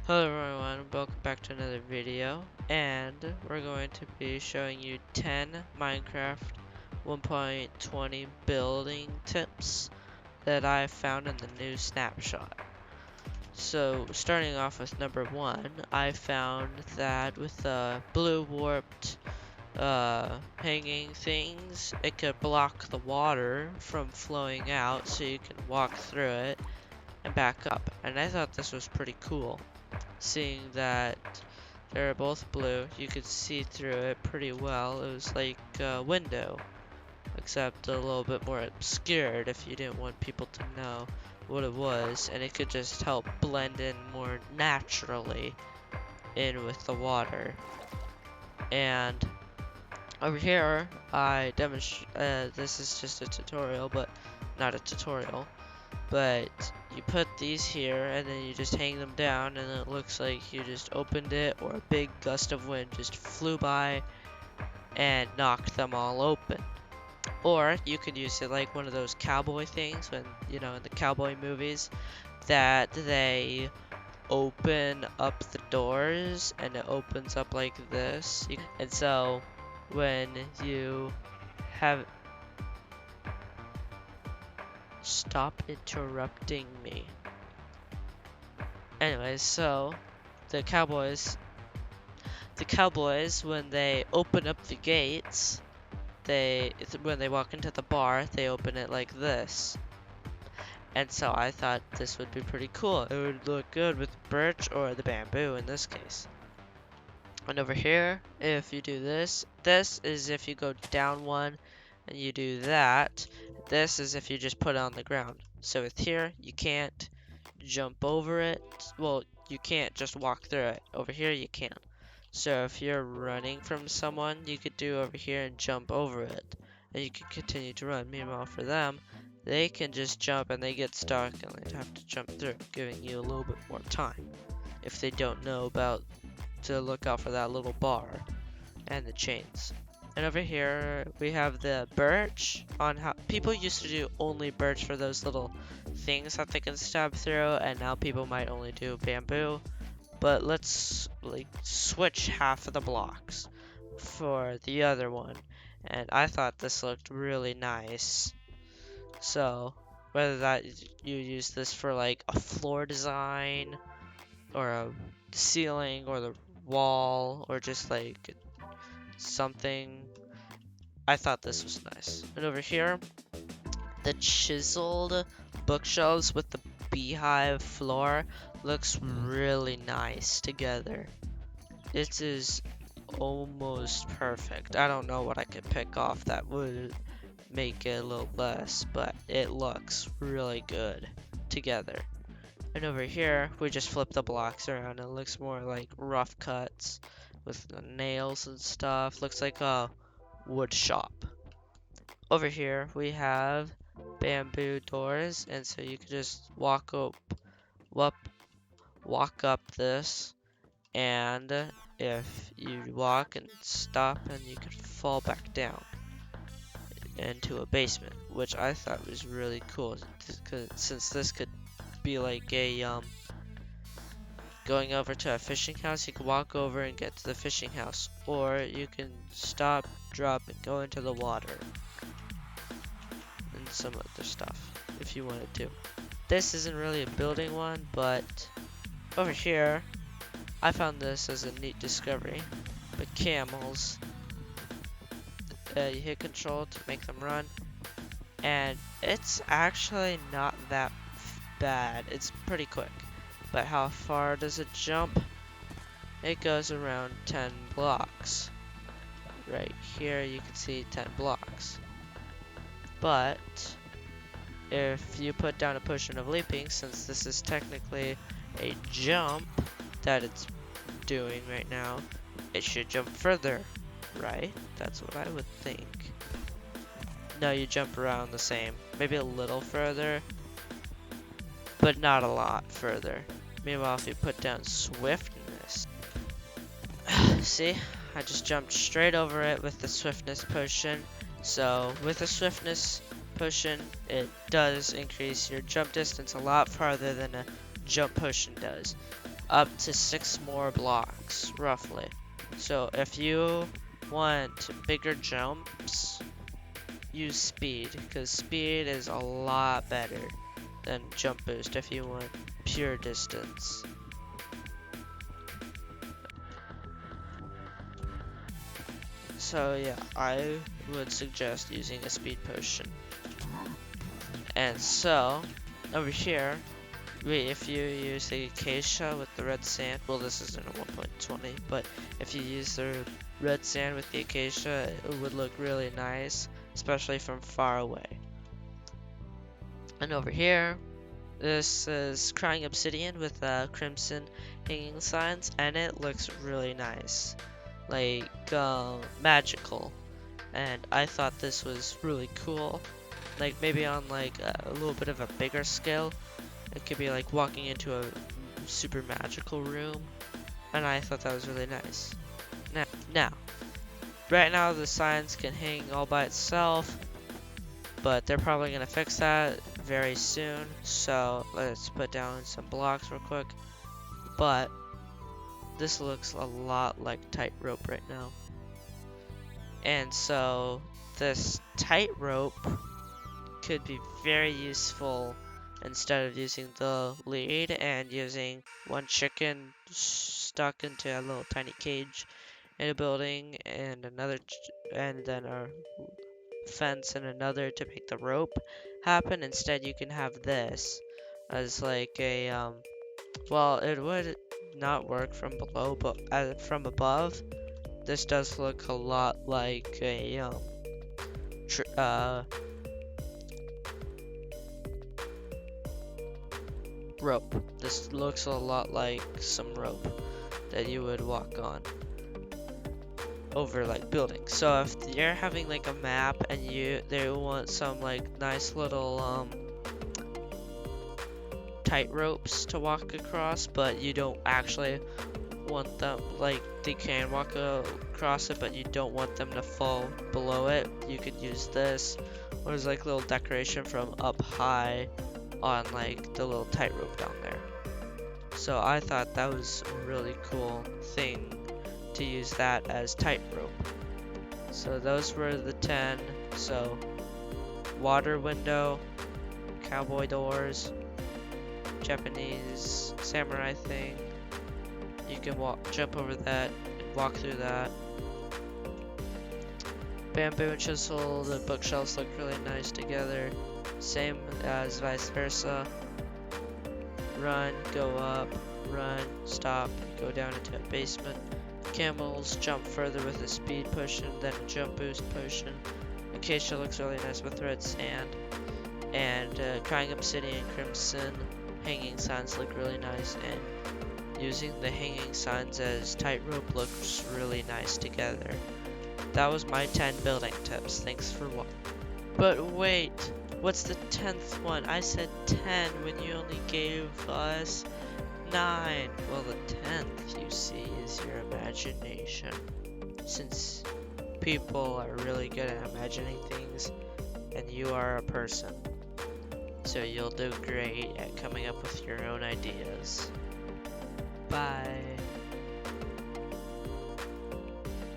Hello everyone, welcome back to another video, and we're going to be showing you 10 Minecraft 1.20 building tips that I found in the new snapshot. So starting off with number 1, I found that with the blue warped hanging things, it could block the water from flowing out so you can walk through it and back up, and I thought this was pretty cool. Seeing that they're both blue, you could see through it pretty well. It was like a window, except a little bit more obscured if you didn't want people to know what it was, and it could just help blend in more naturally in with the water. And over here, I demonstrate. This is just a tutorial, but not a tutorial. But you put these here and then you just hang them down and it looks like you just opened it, or a big gust of wind just flew by and knocked them all open. Or you could use it like one of those cowboy things when, you know, in the cowboy movies, that they open up the doors and it opens up like this. And so when you have... Stop interrupting me. Anyways, so the cowboys when they open up the gates, when they walk into the bar, they open it like this. And so I thought this would be pretty cool. It would look good with birch or the bamboo in this case. And over here, if you do this is if you go down one and you do that. This is if you just put it on the ground. So with here, you can't jump over it. Well, you can't just walk through it. Over here, you can. So if you're running from someone, you could do over here and jump over it. And you can continue to run. Meanwhile, for them, they can just jump and they get stuck and they have to jump through, giving you a little bit more time. If they don't know about to look out for that little bar and the chains. And over here we have the birch. On how people used to do only birch for those little things that they can stab through, and now people might only do bamboo. But let's like switch half of the blocks for the other one, and I thought this looked really nice. So whether that you use this for like a floor design or a ceiling or the wall or just like something, I thought this was nice. And over here, the chiseled bookshelves with the beehive floor looks really nice together. It is almost perfect. I don't know what I could pick off that would make it a little less, but it looks really good together. And over here, we just flip the blocks around. It looks more like rough cuts with the nails and stuff. Looks like a wood shop. Over here, we have bamboo doors, and so you can just walk up this, and if you walk and stop, and you can fall back down into a basement, which I thought was really cool, since this could be like a going over to a fishing house. You can walk over and get to the fishing house, or you can stop, drop, and go into the water and some other stuff if you wanted to. This isn't really a building one, but over here I found this as a neat discovery. But camels, you hit control to make them run, and it's actually not that bad. It's pretty quick. But how far does it jump? It goes around 10 blocks. Right here you can see 10 blocks. But if you put down a potion of leaping, since this is technically a jump that it's doing right now, it should jump further, right? That's what I would think. No, you jump around the same. Maybe a little further, but not a lot further. Meanwhile, if you put down swiftness, see, I just jumped straight over it with the swiftness potion. So with the swiftness potion, it does increase your jump distance a lot farther than a jump potion does. up to 6 more blocks, roughly. So if you want bigger jumps, use speed, because speed is a lot better than jump boost if you want pure distance. So yeah, I would suggest using a speed potion. And so, over here, if you use the acacia with the red sand, well this isn't a 1.20, but if you use the red sand with the acacia, it would look really nice, especially from far away. And over here, this is crying obsidian with crimson hanging signs, and it looks really nice, like magical. And I thought this was really cool, like maybe on like a little bit of a bigger scale. It could be like walking into a super magical room, and I thought that was really nice. Now, right now the signs can hang all by itself, but they're probably gonna fix that very soon. So let's put down some blocks real quick. But this looks a lot like tightrope right now. And so this tightrope could be very useful instead of using the lead and using one chicken stuck into a little tiny cage in a building and another and then a fence and another to make the rope happen. Instead you can have this as like a well, it would not work from below, but from above this does look a lot like a rope. This looks a lot like some rope that you would walk on over like buildings. So if you're having like a map and they want some like nice little tight ropes to walk across, but you don't actually want them, like they can walk across it, but you don't want them to fall below it, you could use this, or there's like little decoration from up high on like the little tightrope down there. So I thought that was a really cool thing to use that as tightrope. So those were the 10. So water window, cowboy doors, Japanese samurai thing. You can jump over that and walk through that. Bamboo and chisel, the bookshelves look really nice together. Same as vice versa. Run, go up, run, stop, go down into a basement. Camels jump further with a speed potion, then a jump boost potion. Acacia looks really nice with red sand. And crying obsidian, crimson, hanging signs look really nice. And using the hanging signs as tightrope looks really nice together. That was my 10 building tips. Thanks for watching. But wait, what's the 10th one? I said 10 when you only gave us 9. Well, the 10th, you see, is your imagination. Since people are really good at imagining things, and you are a person. So you'll do great at coming up with your own ideas. Bye.